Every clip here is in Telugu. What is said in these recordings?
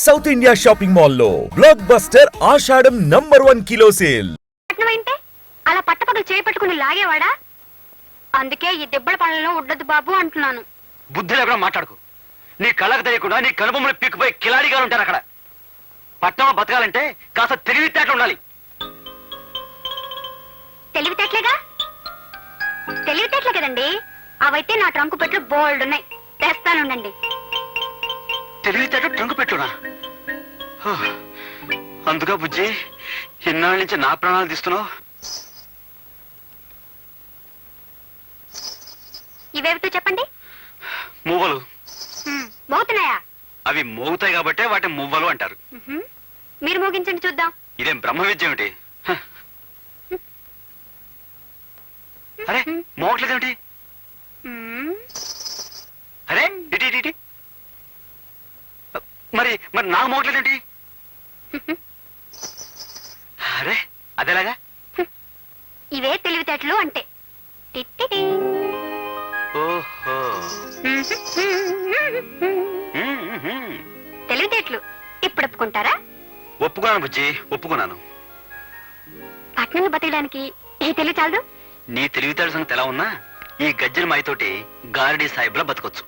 సౌత్ ఇండియా షాపింగ్ మాల్ లో బ్లాక్ బస్టర్ ఆషాఢం నంబర్ 1 కిలో సేల్. అలా పట్టపగలు చేపట్టుకుని లాగేవాడా? అందుకే ఈ దెబ్బల పనులను ఉండదు బాబు అంటున్నాను. బుద్ధి లేకుండా మాట్లాడుకు. నీ కళ్ళకు తెలియకుండా నీ కనుబొమ్మలు పీక్కుపోయి కిలాడిగా ఉంటారు అక్కడ. పట్టణంలో బతకాలంటే కాస్త తెలివితేటలు ఉండాలి. తెలివితేటలే కదండి. అవైతే నా ట్రంకు పెట్లు బోల్డ్ ఉన్నాయి, తెస్తానుండండి. తెలివితేట ట్రంకు పెట్టునా? అందుగా బుజ్జి ఇన్నాళ్ళ నుంచి నా ప్రాణాలు తీస్తున్నావు. ఇవేవితో చెప్పండి. మువ్వలు మోగుతున్నాయా? అవి మోగుతాయి కాబట్టే వాటి మువ్వలు అంటారు. మీరు మోగించండి చూద్దాం. ఇదేం బ్రహ్మ విద్య ఏమిటి? అరే మోగట్లేదేమిటి? అరే ఇటీ మరి మరి నాకు మోగట్లేదేమిటి? అరే అదేలాగా? ఇవే తెలివితేటలు అంటే. ఓహో తెలివితేటలు ఇప్పుడు ఒప్పుకుంటారా? ఒప్పుకున్నాను బుజ్జి, ఒప్పుకున్నాను. పట్నంలో బతకడానికి ఈ తెలివి చాలదు. నీ తెలివితేటల సంగతి ఎలా ఉన్నా ఈ గజ్జల మాయతోటి గారడీ సాహిబ్లా బతకొచ్చు.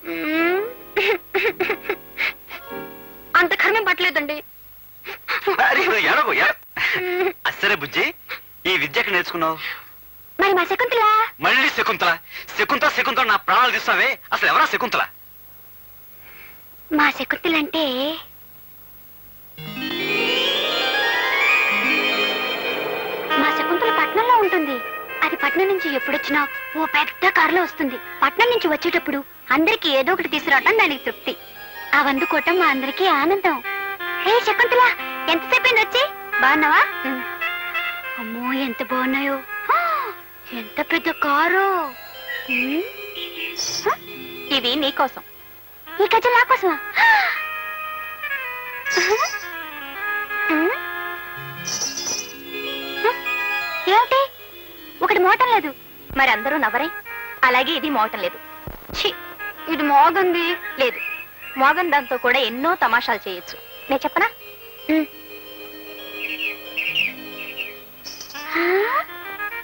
అంత కర్మం పట్టలేదండి. అసరే బుజ్జి, ఈ విద్య ఎక్కడ నేర్చుకున్నావు? మరి మా శకుంతల? మళ్ళీ శకుంతల శకుంతల శకుంతల నా ప్రాణాలు తీస్తావే. అసలు ఎవరా శకుంతల? మా శకుంతల అంటే మా శకుంతల పట్నంలో ఉంటుంది. అది పట్నం నుంచి ఎప్పుడొచ్చినా ఓ పెద్ద కారులో వస్తుంది. పట్నం నుంచి వచ్చేటప్పుడు అందరికి ఏదో ఒకటి తీసుకురావటం దానికి తృప్తి. అవందుకోవటం మా అందరికీ ఆనందం. హే శకుంతల, ఎంతసేపు వచ్చి? బాగున్నావా? అమ్మో ఎంత బాగున్నాయో, ఎంత పెద్ద కారు. ఇవి నీకోసం, ఈ గజ్జలు నా కోసమా? ఏమిటి ఒకటి మోటం లేదు? మరి అందరూ నవ్వరే. అలాగే ఇది మోటం లేదు. ఇది మోగంది లేదు. మోగన్ దాంతో కూడా ఎన్నో తమాషాలు చేయొచ్చు. నేను చెప్పనా?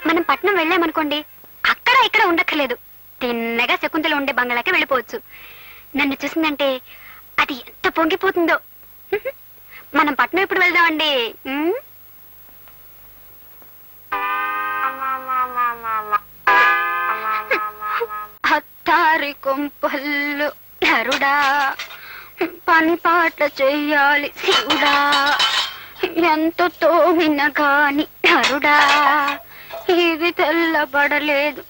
మనం పట్నం వెళ్ళామనుకోండి, అక్కడ ఇక్కడ ఉండక్కర్లేదు. తిన్నగా శకుంతల ఉండే బంగ్లాకి వెళ్ళిపోవచ్చు. నన్ను చూసిందంటే అది ఎంత పొంగిపోతుందో. మనం పట్నం ఎప్పుడు వెళ్దామండి? హత్తారి కొంపల్లు నరుడా, పని పాట చెయ్యాలి శివుడా, ఎంత తోమిన గాని నరుడా, ఇది తెల్లబడలేదు.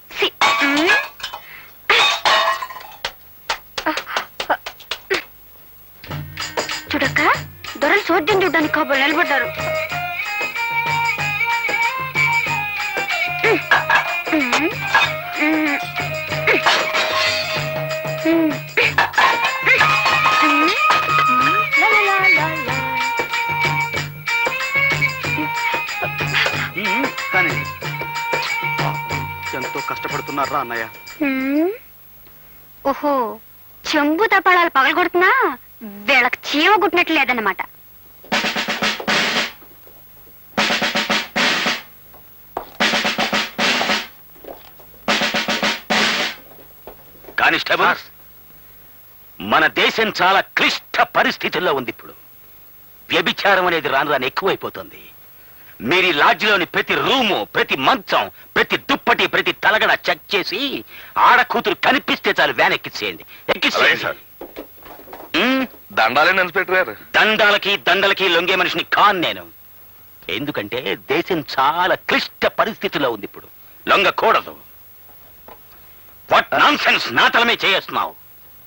చూడక్క, దొరలు చోద్యం చూడడానికి కాబోలు నిలబడ్డారు. కానీ ఎంతో కష్టపడుతున్నారా అన్నయ్య? ఓహో, చెంబు తపాళాలు పగలగొడుతున్నా వీళ్ళకి చీమ గుట్టినట్లు లేదన్నమాట. కానిస్టేబుల్, మన దేశం చాలా క్లిష్ట పరిస్థితుల్లో ఉంది. ఇప్పుడు వ్యభిచారం అనేది రాను రాను ఎక్కువైపోతుంది. మీరు ఈ లాడ్జిలోని ప్రతి రూము, ప్రతి మంచం, ప్రతి దుప్పటి, ప్రతి తలగడ చెక్ చేసి ఆడ కూతురు కనిపిస్తే చాలు వ్యాన్ ఎక్కించేయండి. దండాలకి దండలకి లొంగే మనిషిని కాన్ నేను. ఎందుకంటే దేశం చాలా క్లిష్ట పరిస్థితుల్లో ఉంది. ఇప్పుడు లొంగకూడదు. వాట్ నాన్సెన్స్ నాటలమే చేస్తున్నావు.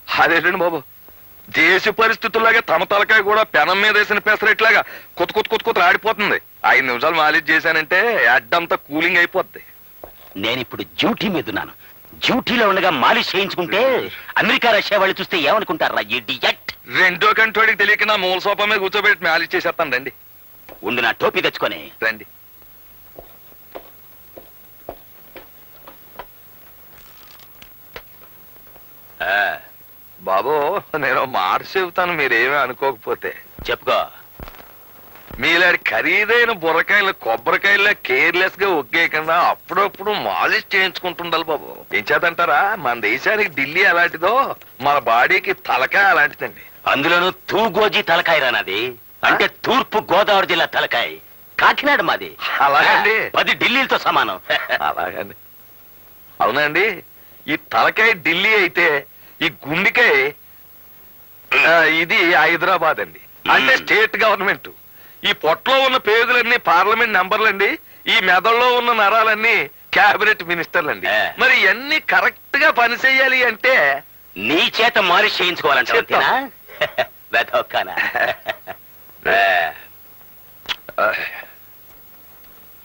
అదేంటండి బాబు, దేశ పరిస్థితుల్లాగే తమ తలకాయ కూడా పెనం మీద వేసిన పెసరెట్లాగా కొత్త ఆడిపోతుంది. 5 నిమిషాలు మాలిష్ చేశానంటే అడ్డంతా కూలింగ్ అయిపోద్ది. నేనిప్పుడు డ్యూటీ మీద ఉన్నాను. డ్యూటీలో ఉండగా మాలిష్ చేయించుకుంటే అమెరికా రష్యా వాళ్ళు చూస్తే ఏమనుకుంటారా? ఇడియట్. రెండో కంటోడికి తెలియక నా మూల సోఫా మీద కూర్చోబెట్టి మాలిష్ చేసేస్తాను. రండి. ఉండు, నా టోపీ తెచ్చుకొని రండి. బాబు, నేను మాట చెబుతాను, మీరేమీ అనుకోకపోతే. చెప్పుకో. మీలాంటి ఖరీదైన బుర్రకాయలు కొబ్బరికాయల కేర్లెస్ గా ఒగ్గేయకుండా అప్పుడప్పుడు మాలిష్ చేయించుకుంటుండాలి బాబు. ఏం చేతంటారా, మన దేశానికి ఢిల్లీ అలాంటిదో మన బాడీకి తలకాయ అలాంటిదండి. అందులోనూ తూగోజీ తలకాయ రానది. అంటే తూర్పు గోదావరి జిల్లా తలకాయ. కాకినాడ మాది. అలాగండి. 10 ఢిల్లీలతో సమానం. అలాగండి. అవునండి, ఈ తలకాయ ఢిల్లీ అయితే ఈ గుండెకాయ ఇది హైదరాబాద్ అండి. అంటే స్టేట్ గవర్నమెంట్. ఈ పొట్టలో ఉన్న పేగులన్నీ పార్లమెంట్ మెంబర్లండి. ఈ మెదడులో ఉన్న నరాలన్నీ క్యాబినెట్ మినిస్టర్లండి. మరి ఇవన్నీ కరెక్ట్ గా పనిచేయాలి అంటే నీ చేత మాలిష్ చేయించుకోవాలంటే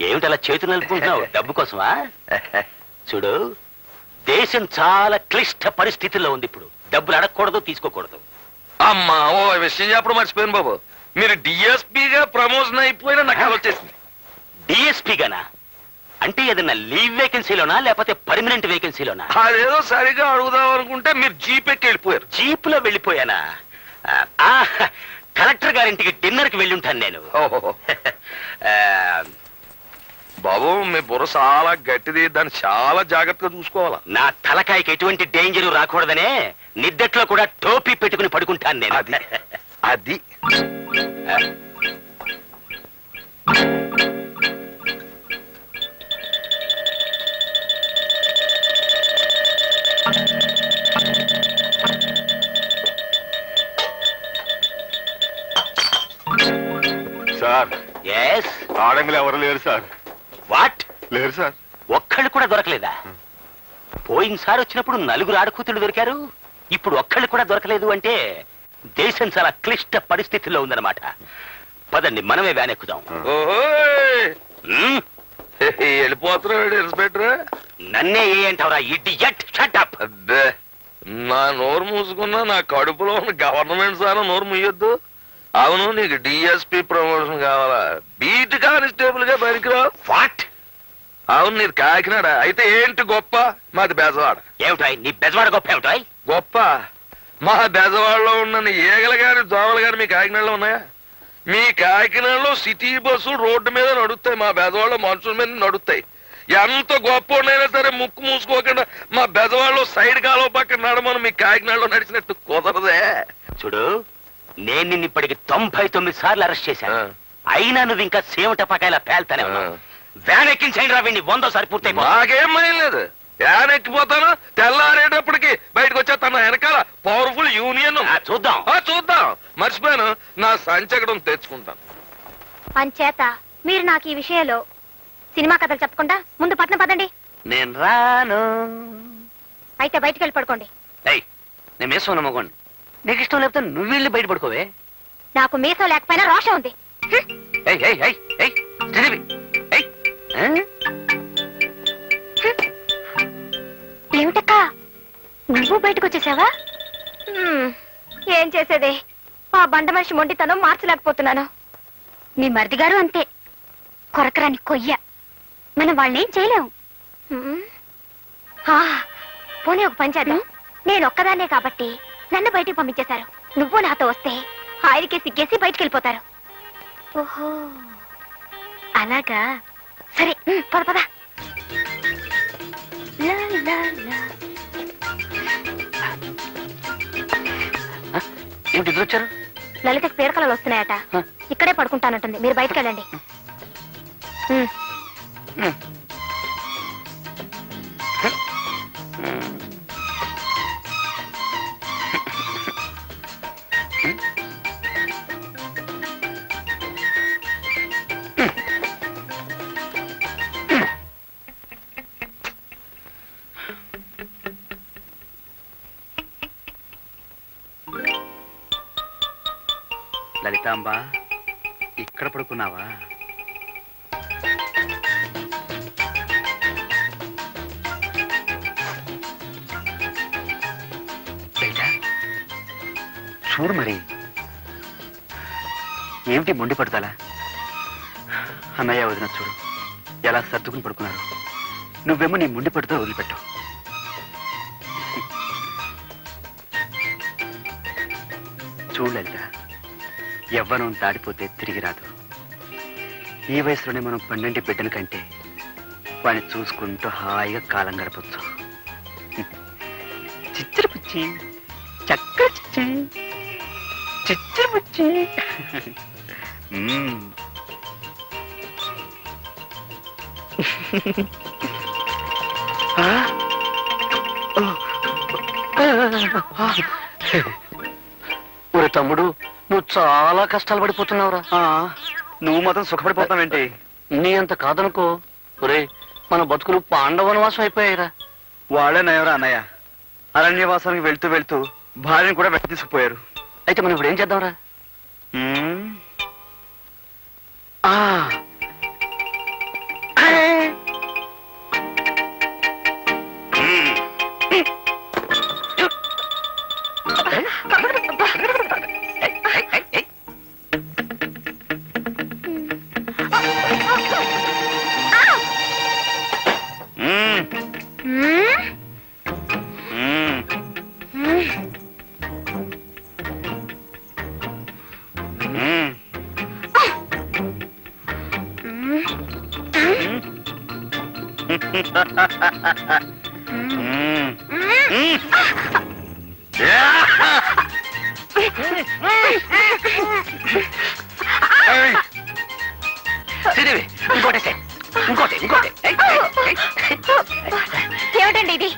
ఏమిటలా చేతులు నలుపుకుంటున్నావు? డబ్బు కోసమా? చూడు, దేశం చాలా క్లిష్ట పరిస్థితుల్లో ఉంది ఇప్పుడు. డబ్బులు అడగకూడదు, తీసుకోకూడదు. అమ్మా, ఓ విషయం చెప్పడం మర్చిపోయాను బాబు. మీరు డిఎస్పీగా ప్రమోషన్ అయిపోయినా నాకు అది వచ్చేసింది. డిఎస్పీ గానా? అంటే ఏదన్నా లీవ్ వేకెన్సీలోనా లేకపోతే పర్మనెంట్ వేకెన్సీలోనా? అదేదో సరిగా అడుగుదాం అనుకుంటే మీరు జీపెక్కి వెళ్ళిపోయారు. జీప్ లో వెళ్ళిపోయానా? కలెక్టర్ గారింటికి డిన్నర్ కి వెళ్ళి ఉంటాను నేను. ఓహో. బాబు, మీ బుర్ర చాలా గట్టిది, దాన్ని చాలా జాగ్రత్తగా చూసుకోవాలా. నా తలకాయకి ఎటువంటి డేంజర్ రాకూడదనే నిద్దట్లో కూడా టోపీ పెట్టుకుని పడుకుంటాను నేను. అది అది సార్, ఎస్. ఆడంగులు ఎవరు లేరు సార్. వాట్? లేరు సార్. ఒక్కళ్ళు కూడా దొరకలేదా? పోయినసారి వచ్చినప్పుడు 4 ఆడకూతులు దొరికారు. ఇప్పుడు ఒక్కళ్ళు కూడా దొరకలేదు అంటే దేశం చాలా క్లిష్ట పరిస్థితుల్లో ఉందన్నమాట. పదండి, మనమే వ్యాన్ ఎక్కుదాం. ఓహోయ్, ఉమ్, వెళ్ళిపోతున్నాడు ఇన్స్పెక్టర్. నన్నే ఏ అంటావురా ఇడియట్? Shut up. అబ్బే, నా నోరు మూసుకున్నా నా కడుపులో ఉన్న గవర్నమెంట్ సార్ నోరు ముయ్యొద్దు. అవును, నీకు డిఎస్పీ ప్రమోషన్ కావాలా? బీట్ కానిస్టేబుల్ గా పనికిరావు. వాట్? అవును, నీది కాకినాడ అయితే ఏంటి గొప్ప? మాది బెజవాడ. ఏమిటాయ్ నీ బెజవాడ గొప్ప? ఏమిటాయ్ గొప్ప? మా బెజవాడలో ఉన్న ఈగలు గాని దోమలు గాని మీ కాకినాడలో ఉన్నాయా? మీ కాకినాడలో సిటీ బస్సులు రోడ్డు మీద నడుస్తాయి, మా బెజవాడలో మనుషుల మీద నడుస్తాయి. ఎంత గొప్ప ఉన్నాయినా సరే ముక్కు మూసుకోకుండా మా బెజవాడలో సైడ్ కాలువ పక్కన నడమని మీ కాకినాడలో నడిచినట్టు కుదరదే. చూడు, నేను నిన్ను ఇప్పటికి 99 సార్లు అరెస్ట్ చేశాను. ఆ. అయినా నువ్వు ఇంకా సేవట పకాయలా పేల్తానే ఉన్నావు. వ్యాన్ ఎక్కించండి రా వీడిని, 100సారి పూర్తయిపో. నాకేం భయం లేదు. యాన్ ఎక్కిపోతాను, తెల్లారేటప్పటికి బయటకు వచ్చేస్తాను. వెనకాల పవర్ఫుల్ యూనియన్. చూద్దాం. చూద్దాం. మర్చిపోయాను, నా సంచకడం తెచ్చుకుంటాను. అంచేత మీరు నాకు ఈ విషయంలో సినిమా కథలు చెప్పకుండా ముందు పట్నం పదండి. నేను రాను. అయితే బయటికి వెళ్ళి పడుకోండి. ఏయ్, నేను మీసం నమ్మకోండి. నీకు ఇష్టం లేకపోతే నువ్వు వెళ్ళి బయట పడుకోవే. నాకు మీసం లేకపోయినా రోషం ఉంది. హ్మ్. ఏయ్ ఏయ్ ఏయ్ ఏయ్, శ్రీదేవి, ఏయ్. ఆ? ఏమిటక్కా, నువ్వు బయటకు వచ్చేసావా? ఏం చేసేదే, ఆ బండ మనిషి మొండితనం మార్చలేకపోతున్నాను. మీ మరిది గారు అంతే, కొరకరాని కొయ్య. మనం వాళ్ళనేం చేయలేం. పోనీ ఒక పని చేద్దాం. నేను ఒక్కదాన్నే కాబట్టి నన్ను బయటికి పంపించేశారు. నువ్వు నాతో వస్తే ఆయనకే సిగ్గేసి బయటికి వెళ్ళిపోతారు. ఓహో, అలాగా. సరే, పద పద. లా, లా, లా. ఏమిటి ఇద్దరు వచ్చారు? లలితకి పీడకలలు వస్తున్నాయట. ఇక్కడే పడుకుంటానంటుంది. మీరు బయటకు వెళ్ళండి. లలితాంబ, ఇక్కడ పడుకున్నావా? చూడు మరి, ఏమిటి మొండి పడతాలా? అన్నయ్య వదిన చూడు ఎలా సర్దుకుని పడుకున్నారు. నువ్వేమో నీ మొండి పడుతూ వదిలిపెట్టావు. చూడు లలిత, యవ్వనం దాడిపోతే తిరిగి రాదు. ఈ వయసులోనే మనం 12 బిడ్డల కంటే వాడిని చూసుకుంటూ హాయిగా కాలం గడపచ్చు. చిచ్చర పుచ్చి చక్కర చిచ్చి చిచ్చర పుచ్చి. ఒరే తమ్ముడు, నువ్వు చాలా కష్టాలు పడిపోతున్నావురా. నువ్వు మాత్రం సుఖపడిపోతావేంటి? నీ అంత కాదనుకో. ఒరే, మన బతుకులు పాండవనవాసం అయిపోయాయిరా. వాళ్ళే నయవరా అన్నయ్య. అరణ్యవాసానికి వెళ్తూ వెళ్తూ భార్యను కూడా వెంట తీసుకుపోయారు. అయితే మనం ఇప్పుడు ఏం చేద్దాంరా? ఏమిటండి ఇది?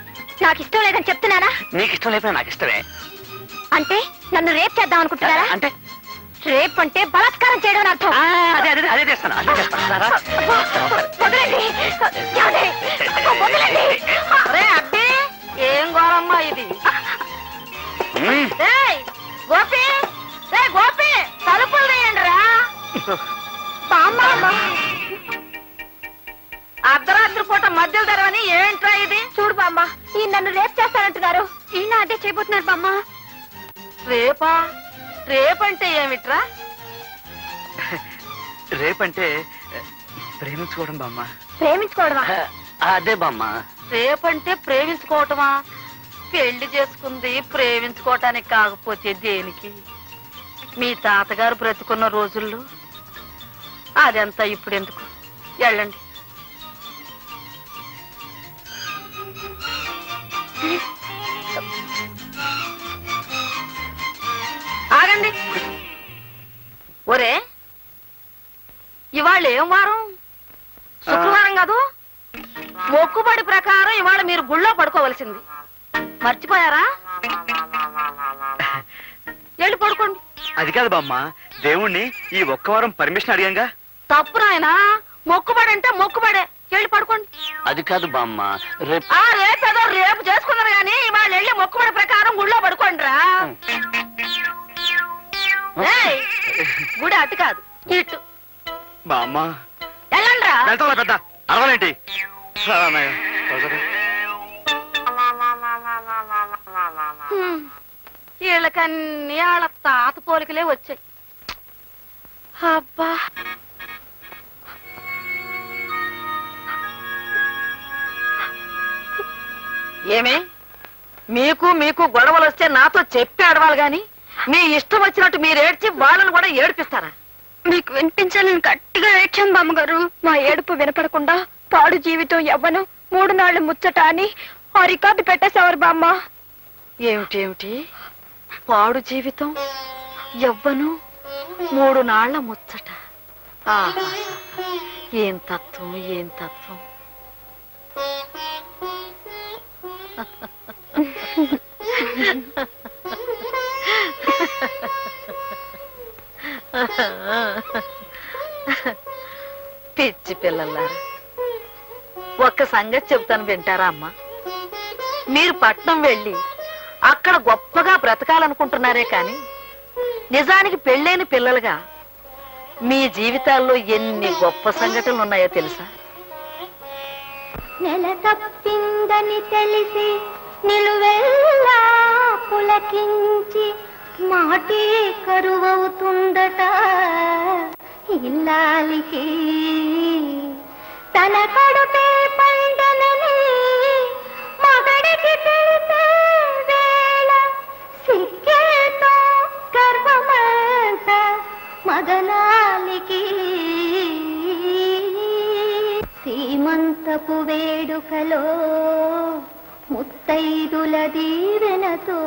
నాకు ఇష్టం లేదని చెప్తున్నానా? నీకు ఇష్టం లేకపోతే నాకు ఇష్టమే. అంటే నన్ను రేప్ చేద్దాం అనుకుంటున్నారా? అంటే రేప్ అంటే బలాత్కారం చేయడం అర్థం. అదే అదే అదే చేస్తాను, అదే చేస్తాను. వదలండి. ఏమండి? వదలండి. అరే అబ్బే, ఏం ఘోరమ్మా ఇది? ఏయ్, గోపి, ఏయ్ గోపి, తలుపులు తీయండి రా. అర్ధరాత్రి పూట మధ్యలో తెరవని ఏంట్రా ఇది? చూడు బామ్మ, ఈ నన్ను రేప్ చేస్తానంటున్నారు. ఈయన అదే చేయబోతున్నారు బామ్మ. రేపా? రేపంటే ఏమిట్రా? రేపంటే ప్రేమించుకోవడం బామ్మ. ప్రేమించుకోవడమా? అదే బామ్మ. రేపంటే ప్రేమించుకోవటమా? పెళ్లి చేసుకుంది ప్రేమించుకోవటానికి కాకపోతే దేనికి? మీ తాతగారు బ్రతుకున్న రోజుల్లో అదంతా ఇప్పుడు ఎందుకు? వెళ్ళండి. ఆగండి. ఒరే, ఇవాళ ఏం వారం? శుక్రవారం కాదు? మొక్కుబడి ప్రకారం ఇవాళ మీరు గుళ్ళో పడుకోవలసింది. మర్చిపోయారా? వెళ్ళి పడుకోండి. అది కాదు బామ్మ, దేవుణ్ణి ఈ ఒక్క వారం పర్మిషన్ అడిగాంగా. తప్పు నాయనా, మొక్కుబడి అంటే మొక్కుబడే. వెళ్ళి పడుకోండి. అది కాదు బామ్మ, రేపు రేపేదో రేపు చేసుకున్నారు కానీ ఇవాళ వెళ్ళి మొక్కుబడి ప్రకారం గుళ్ళో పడుకోండి రా. గుడి అటు కాదు, ఇటు. బామ్మ వెళ్ళండి రా. వెళ్తా పెద్ద అరవలేంటి? వీళ్ళకన్నీ వాళ్ళ తాత పోలికలే వచ్చాయి. అబ్బా, ఏమే మీకు మీకు గొడవలు వస్తే నాతో చెప్పి ఆడవాలి గాని మీ ఇష్టం వచ్చినట్టు మీరు ఏడ్చి వాళ్ళని కూడా ఏడిపిస్తారా? మీకు వినిపించాలని గట్టిగా ఏడ్చాం బామ్మగారు. మా ఏడుపు వినపడకుండా పాడు జీవితం యవ్వనం 3 నాళ్లు ముచ్చట అని ఆ రికార్డు పెట్టేసేవారు బామ్మ. ఏమిటేమిటి? పాడు జీవితం యవ్వనం 3 నాళ్ల ముచ్చట. ఏం తత్వం, ఏం తత్వం. పిచ్చి పిల్లలారా, ఒక్క సంగతి చెబుతాను, వింటారా అమ్మా? మీరు పట్నం వెళ్ళి అక్కడ గొప్పగా బ్రతకాలనుకుంటున్నారే కాని నిజానికి పెళ్ళైన పిల్లలుగా మీ జీవితాల్లో ఎన్ని గొప్ప సంఘటనలు ఉన్నాయో తెలుసా? నెల తప్పిందని తెలిసి నిలువెల్లా పులకించి మాటే కరువవుతుందట ఇల్లాలికి. తన కడుపే పండనని మగడికి తెలిసే వేళ సిక్కేతో గర్వమంతా వదనాలికి సీమంతపు వేడుకలో ముత్తైదుల దీవెనతో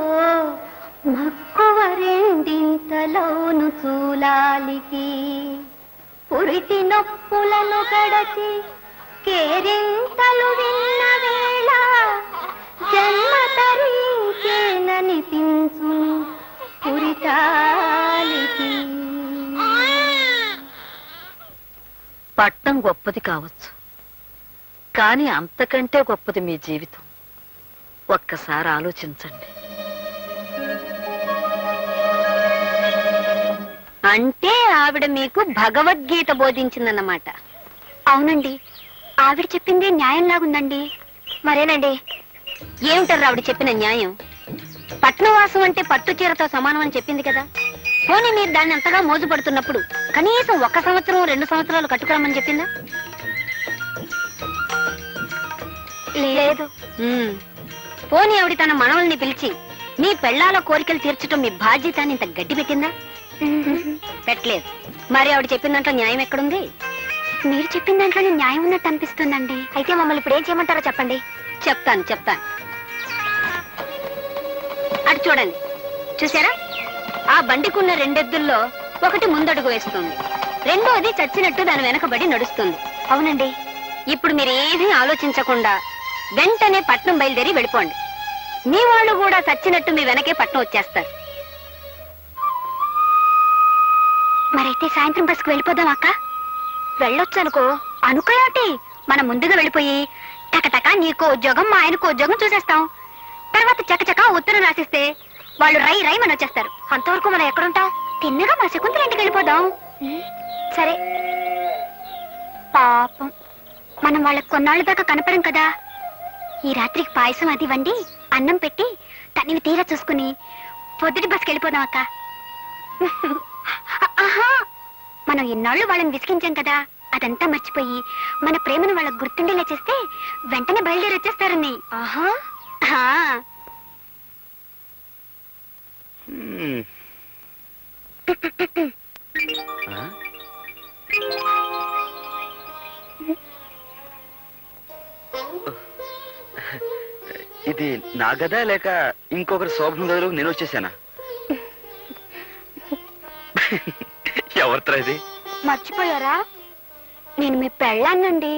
మక్కువ రెండింతలోను చూలాలికి పురిటి నొప్పులను గడచి కేరింతలు విన్న వేళ జన్మ తరించేననిపించును పురితాలికి. పట్నం గొప్పది కావచ్చు, కానీ అంతకంటే గొప్పది మీ జీవితం. ఒక్కసారి ఆలోచించండి. అంటే ఆవిడ మీకు భగవద్గీత బోధించిందన్నమాట. అవునండి, ఆవిడ చెప్పిందే న్యాయంలాగుందండి. మరేనండి, ఏమిటారు ఆవిడ చెప్పిన న్యాయం? పట్నవాసం అంటే పట్టు చీరతో సమానం అని చెప్పింది కదా. పోనీ మీరు దాన్ని అంతగా మోజుపడుతున్నప్పుడు కనీసం 1 సంవత్సరం 2 సంవత్సరాలు కట్టుకురమ్మని చెప్పిందా? లేదు. పోనీ ఆవిడ తన మనవల్ని పిలిచి మీ పెళ్ళాల కోరికలు తీర్చడం మీ బాధ్యత అని ఇంత గడ్డి పెట్టిందా? పెట్టలేదు. మరి ఆవిడ చెప్పిన దాంట్లో న్యాయం ఎక్కడుంది? మీరు చెప్పిన దాంట్లోనే న్యాయం ఉన్నట్టు అనిపిస్తుందండి. అయితే మమ్మల్ని ఇప్పుడు ఏం చేయమంటారో చెప్పండి. చెప్తాను. అటు చూడండి, చూసారా? ఆ బండికున్న 2 ఎద్దుల్లో ఒకటి ముందడుగు వేస్తుంది, రెండోది చచ్చినట్టు దాని వెనకబడి నడుస్తుంది. అవునండి. ఇప్పుడు మీరు ఏమీ ఆలోచించకుండా వెంటనే పట్నం బయలుదేరి వెళ్ళిపోండి. మీ వాళ్ళు కూడా చచ్చినట్టు మీ వెనకే పట్నం వచ్చేస్తారు. మరైతే సాయంత్రం బస్కు వెళ్ళిపోదాం అక్క. వెళ్ళొచ్చు అనుకో. అనుకోయాటి, మనం ముందుగా వెళ్ళిపోయి టకటక నీకో ఉద్యోగం మా ఆయనకో ఉద్యోగం చూసేస్తాం. తర్వాత చకచక ఉత్తరం రాసిస్తే వాళ్ళు రై రై మన వచ్చేస్తారు. అంతవరకు మనం ఎక్కడుంటాం? తిన్నగా మా శకుంతల ఇంటికి వెళ్ళిపోదాం. సరే. పాపం, మనం వాళ్ళకి కొన్నాళ్ళ దాకా కనపడం కదా. ఈ రాత్రికి పాయసం అది వండి అన్నం పెట్టి తనివి తీరా చూసుకుని పొద్దుటి బస్కి వెళ్ళిపోదాం అక్క. ఆహా, మనం ఎన్నాళ్ళు వాళ్ళని విసిగించాం కదా, అదంతా మర్చిపోయి మన ప్రేమను వాళ్ళకు గుర్తుండేలా చేస్తే వెంటనే బయలుదేరి వచ్చేస్తారని. ఆహా. ఇది నా గదా లేక ఇంకొకరి శోభన గదిలో నేను వచ్చేసానా? ఎవరితో ఇది? మర్చిపోయారా? నేను మీ పెళ్ళాన్నండి,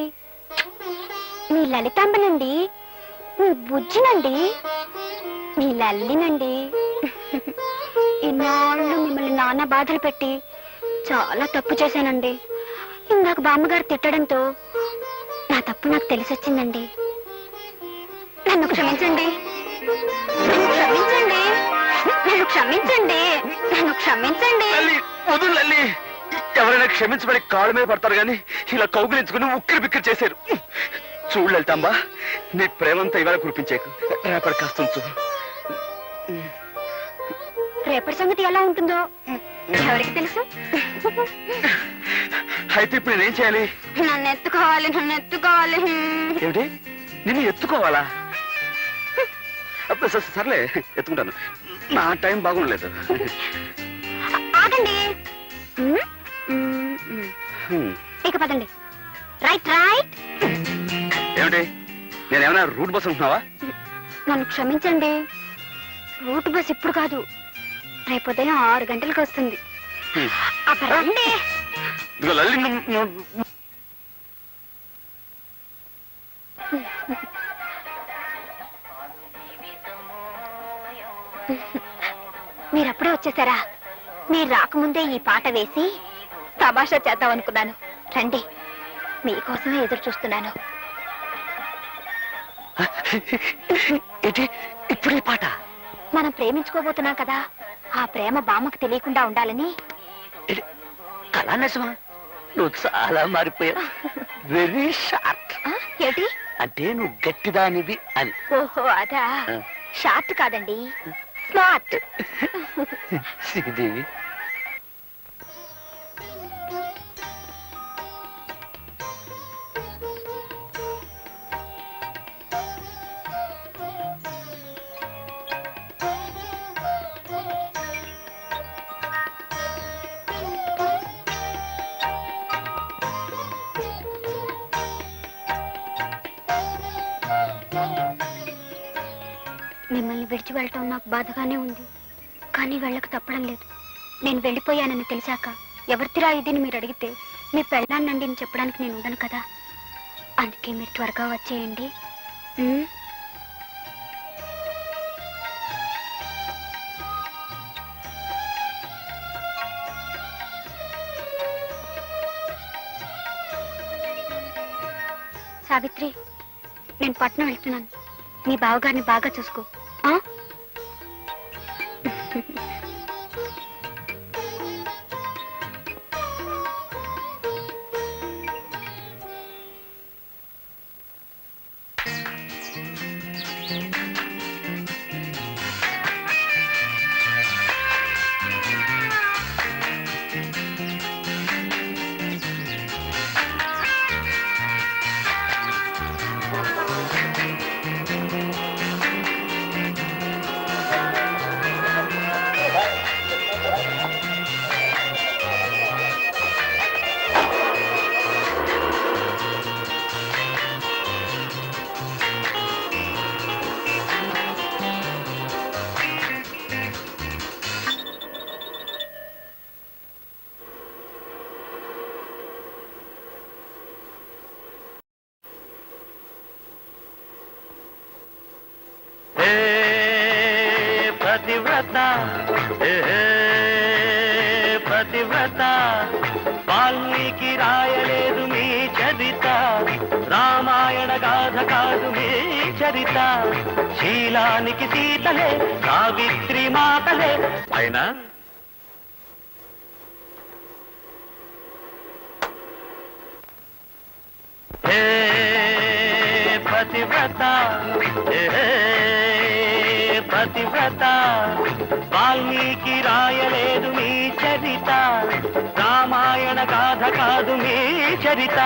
మీ లలితాంబనండి, మీ బుజ్జినండి, మీ లల్లినండి. ఇన్నాళ్ళు మిమ్మల్ని నాన్న బాధలు పెట్టి చాలా తప్పు చేశానండి. ఇందాక బామ్మగారు తిట్టడంతో నా తప్పు నాకు తెలిసొచ్చిందండి. నన్ను క్షమించండి, నన్ను క్షమించండి. వదులు లల్లి, ఎవరైనా క్షమించబడి కాళ్ళ మీద పడతారు గాని ఇలా కౌగిలించుకుని ఉక్కిరి బిక్కిరి చేశారు. చూడు లలితాంబా, నీ ప్రేమంతా ఇవాళ కురిపించేకు, రేపటి కాస్త ఉంచు. రేపటి సంగతి ఎలా ఉంటుందో ఎవరికి తెలుసు? అయితే ఇప్పుడు నేనేం చేయాలి? నన్ను ఎత్తుకోవాలి. ఏమిటి, నిన్ను ఎత్తుకోవాలా? సర్లే, ఎత్తుకుంటాను. నా టైం బాగుండలేదు. ఆగండి. ఇక పదండి. రైట్. ఏమిటి, నేనేమైనా రూట్ బస్ ఉంటున్నావా? నన్ను క్షమించండి, రూట్ బస్ ఇప్పుడు కాదు, రేపు ఉదయం 6 గంటలకు వస్తుంది. అప్పరండి. ఇదిగో లల్లి, మీరప్పుడే వచ్చేసారా? మీరు రాకముందే ఈ పాట వేసి తమాషా చేద్దాం అనుకున్నాను. రండి, మీకోసమే ఎదురు చూస్తున్నాను. ఇప్పుడు ఈ పాట? మనం ప్రేమించుకోబోతున్నాం కదా, ఆ ప్రేమ బామ్మకు తెలియకుండా ఉండాలని. కళా నిజమా? నువ్వు చాలా మారిపోయావు. Very short. ఏంటి అంటే నువ్వు గట్టిదానివి అని. ఓహో, అదా. షార్ట్ కాదండి, స్మార్ట్. శ్రీదేవి, మిమ్మల్ని విడిచి వెళ్ళటం నాకు బాధగానే ఉంది, కానీ వెళ్ళక తప్పడం లేదు. నేను వెళ్ళిపోయానని తెలిసాక ఎవరితిరా ఇదిని మీరు అడిగితే మీ పెళ్ళాన్నండి అని చెప్పడానికి నేను ఉండను కదా. అందుకే మీరు త్వరగా వచ్చేయండి. ఉమ్? సావిత్రి, నేను పట్నం వెళ్తున్నాను. మీ బావగారిని బాగా చూసుకో. ఆ? పతివ్రత పతివ్రత వాల్మీకి రాయలేదు మీ చరిత, రామాయణ గాథ కాదు మీ చరిత. శీలానికి సీతలే సావిత్రి మాతలే అయినా పతివ్రత పతివ్రత వాల్మీకి రాయలేదు మీ చరిత, రామాయణ గాథ కాదు మీ చరిత.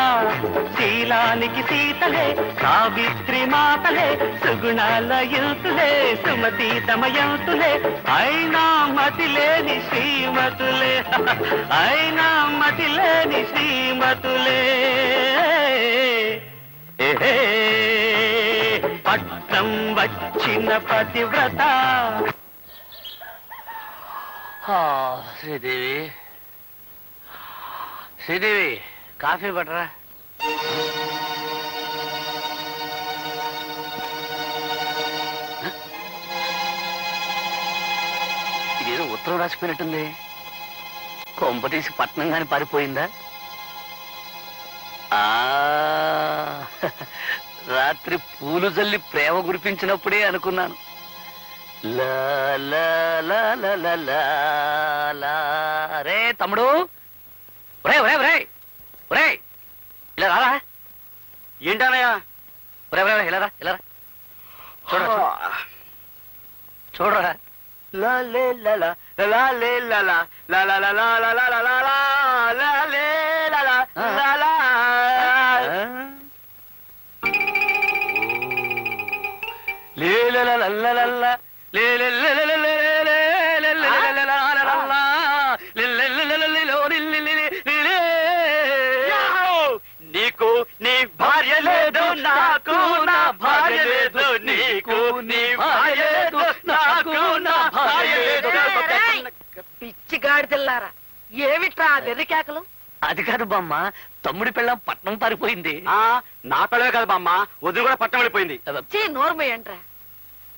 శీలానికి సీతలే సావిత్రి మాతలే, సుగుణాల యుతులే సుమతి తమయంతులే, అయినా మతిలేని శ్రీమతులే అయినా మతిలేని శ్రీమతులే. పట్నం వచ్చిన పతివ్రత. శ్రీదేవి శ్రీదేవి కాఫీ పట్టరా. ఇదేదో ఉత్తరం రాసిపోయినట్టుంది. కొంపతీసి పట్నం గాని పారిపోయిందా? రాత్రి పూలు జల్లి ప్రేమ కురిపించినప్పుడే అనుకున్నాను. రే తమ్ముడు, ఒరే ఒరే ఒరే ఒరే ఇలా రారా. ఏంటనయ్యా? ఒరే ఒరే ఇలా రా ఇలా రా. చూడరా చూడరా. నీకు నీ భార్య లేదు, నాకు నా భార్య లేదు. నీకు నీ భార్య లేదు, నాకు నా భార్య లేదు. పిచ్చి గాడిదెల్లారా, ఏమిట్రా వెర్రికేకలు? అది కాదు బామ్మ, తమ్ముడి పిల్లం పట్నం పారిపోయింది. నా పిల్లవే కాదు బామ్మ, వదిలి కూడా పట్టం వెళ్ళిపోయింది. నోర్మయ్యంట్రా,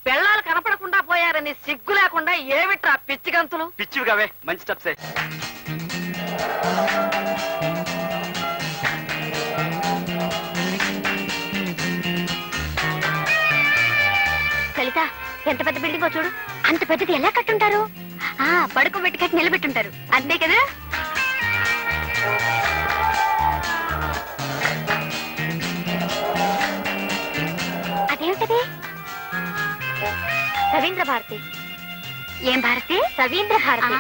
పెళ్ళాలు కనపడకుండా పోయారని సిగ్గు లేకుండా ఏమిట్రా పిచ్చి గంతులు? పిచ్చివి కావే, మంచి స్టెప్సే. లలిత, ఎంత పెద్ద బిల్డింగో చూడు. అంత పెద్దది ఎలా కట్టుంటారు? పడుకోబెట్టి కట్టి నిలబెట్టుంటారు, అంతే కదా? అదేమిటది? రవీంద్ర భారతి. ఏం భారతి? రవీంద్ర భారతి.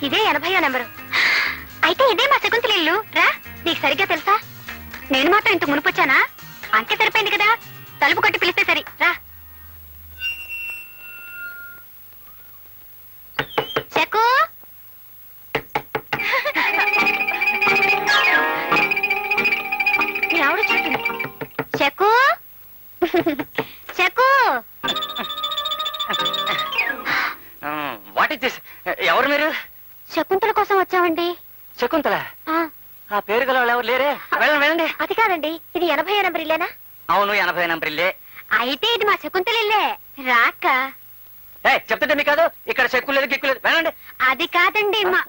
ఇదే 80వ నెంబరు. అయితే ఇదే మా శకుంతల ఇల్లు. రా, నీకు సరిగ్గా తెలుసా? నేను మాత్రం ఇంత మునుపొచ్చానా? అంతే సరిపోయింది కదా, తలుపు కొట్టి పిలిస్తే సరి. రా. శకు చెక్కు వాట్ ఇస్ దిస్? ఎవరు మీరు? శకుంతల కోసం వచ్చామండి. శకుంతల? ఆ, ఆ పేరు గల వాళ్ళు ఎవరు లేరే? వెళ్ళండి వెళ్ళండి. అది కాదండి, ఇది 80 నంబర్ ఇల్లేనా? అవును, 80 నంబర్ ఇల్లే. అయితే ఇది మా శకుంతల ఇల్లే. రాక చెప్తుంటే మీకు కాదు, ఇక్కడ చెక్కు లేదు గిక్కు లేదు. వెళ్ళండి. అది కాదండి మా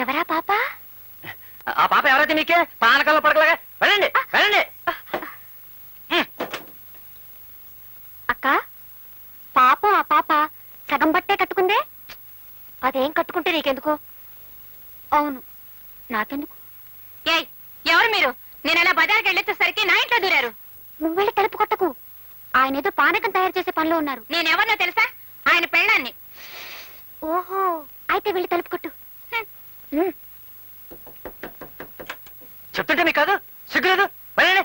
ఎవరా పాప? ఆ పాప ఎవరైతే నీకే పానకాల్లో పడకలాగా. వెళ్ళండి వెళ్ళండి. అక్క, పాపం ఆ పాప సగం బట్టే కట్టుకుందే. అదేం కట్టుకుంటే నీకెందుకు? అవును, నాకెందుకు? ఏయ్, ఎవరు మీరు? నేను అలా బజార్కి వెళ్ళొచ్చేసరికి నా ఇంట్లో దూరారు. నువ్వు వెళ్ళి తలుపు కొట్టకు. ఆయన ఏదో పానకం తయారు చేసే పనిలో ఉన్నారు. నేనెవరినో తెలుసా? ఆయన పెళ్ళాన్ని. ఓహో, అయితే వెళ్ళి తలుపు కొట్టు. చెప్తుంటే మీకు కాదు, సిగ్గులేదు. వెళ్ళండి.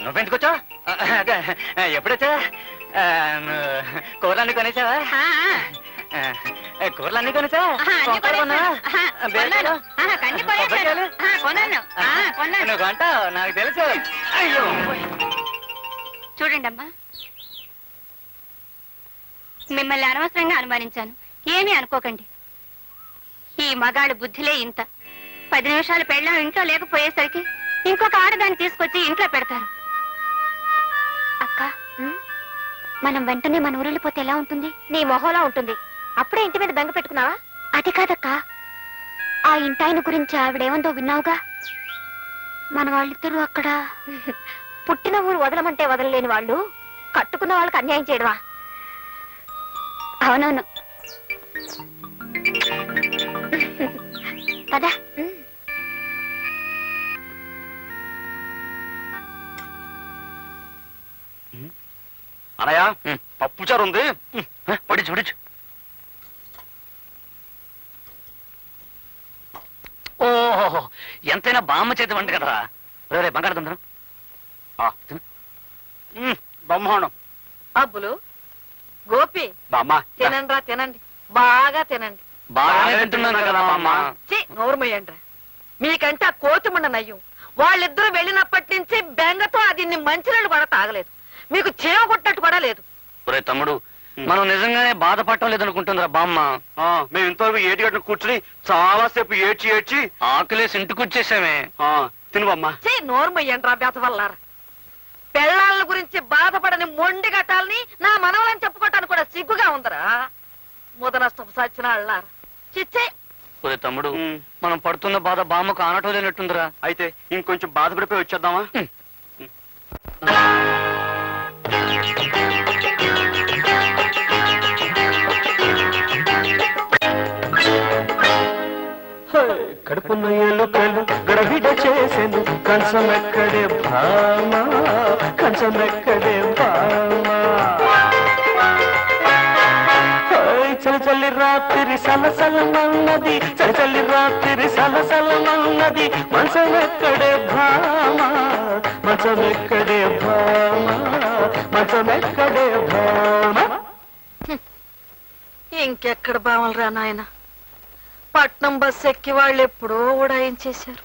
నువ్వెందుకు వచ్చావు? ఎప్పుడొచ్చా? కూరలన్నీ కొనేసావా? కూరలన్నీ కొనేసావా? నువ్వు కొంటావు, నాకు తెలుసు. అయ్యో, చూడండి అమ్మా, మిమ్మల్ని అనవసరంగా అనుమానించాను. ఏమీ అనుకోకండి. ఈ మగాడు బుద్ధిలే ఇంత. 10 నిమిషాలు పెళ్ళాం ఇంట్లో లేకపోయేసరికి ఇంకొక ఆడదాన్ని తీసుకొచ్చి ఇంట్లో పెడతారు. అక్క, మనం వెంటనే మన ఊరెళ్ళిపోతే ఎలా ఉంటుంది? నీ మొహంలా ఉంటుంది. అప్పుడే ఇంటి మీద బెంగ పెట్టుకున్నావా? అది కాదక్క, ఆ ఇంటాయన గురించి ఆవిడేమందో విన్నావుగా? మన వాళ్ళిద్దరూ అక్కడ పుట్టిన ఊరు వదలమంటే వదలలేని వాళ్ళు కట్టుకున్న వాళ్ళకి అన్యాయం చేయడమా? అవునవును. పద. అనయ్య, పప్పుచారు ఉంది, పడి చూడచ్చు. ఓహో, ఎంతైనా బామ్మ చేతి వంట కదరా. రే బంగారు తిందాం. బ్రహ్మాండం. అబ్బులు, గోపి, బామ్మ తినండి రా, తినండి, బాగా తినండి. బాగానే తింటున్నాను కదా బామ్మ. నోరుమయ్యండ్రా. మీకంటే ఆ కోతిమండ నయ్యం. వాళ్ళిద్దరూ వెళ్ళినప్పటి నుంచి బెంగతో అది మంచినీళ్ళు కూడా తాగలేదు. మీకు చేవ కొట్టట్టు కూడా లేదు. ఒరే తమ్ముడు, మనం నిజంగానే బాధపడటం లేదనుకుంటుందిరా బామ్మ. మేము ఇంతవరకు ఏటిగట్టును కూర్చుని చాలా సేపు ఏడ్చి ఏడ్చి ఆకలేసి ఇంటికి వచ్చేసామే. తిను బామ్మ. నోరుమయ్యండ్రా బెతవల్లారా. పెళ్ళాళ్ళ గురించి బాధపడని మొండి గట్టాలని నా మనవలని చెప్పుకోవటానికి కూడా సిగ్గుగా ఉందరా. ముదనష్టం సచ్చిన అళ్ళారా. చిచ్చే. ఒరే తమ్ముడు, మనం పడుతున్న బాధ బామ్మకు ఆనటం లేనట్టుందిరా. అయితే ఇంకొంచెం బాధపడిపోయి వచ్చేద్దామా? కడుపున్న ఎలుకలు గడబిడ చేసెను, కంచమెక్కడే భామా, కంచమెక్కడే భామా. చలి రాత్రి సలసలమన్నది, చలి రాత్రి సలసలమన్నది, మంచమెక్కడే భామా, మంచమెక్కడే భామా, మంచమెక్కడే భామా. ఇంకెక్కడ బావలరా నాయన. పట్నం బస్ ఎక్కి వాళ్ళు ఎప్పుడో ఉడాయించేశారు.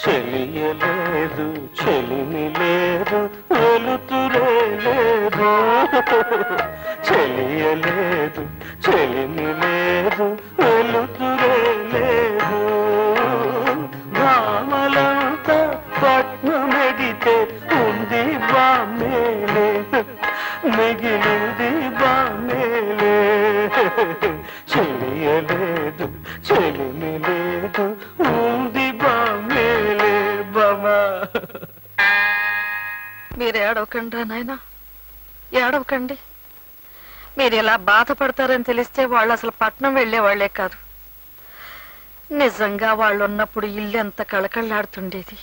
చెలియలేదు, చెలిమి లేదు, వెలుతురే లేదు. చెలియలేదు, చెలిమి లేదు, వెలుతురే లేదు. భామలంతా పట్నమెడితే ఉంది బామేలే, మిగిలింది బామేలే. చెలియలేదు, చెలిమి లేదు, ఉంది బామేలే బామా. మీరు ఏడవకండి రా నాయన, ఏడవకండి. మీరు ఇలా బాధపడతారని తెలిస్తే వాళ్ళు అసలు పట్నం వెళ్లేవాళ్లే కాదు. నిజంగా వాళ్ళు ఉన్నప్పుడు ఇల్లు ఎంత కళకళలాడుతుండేది.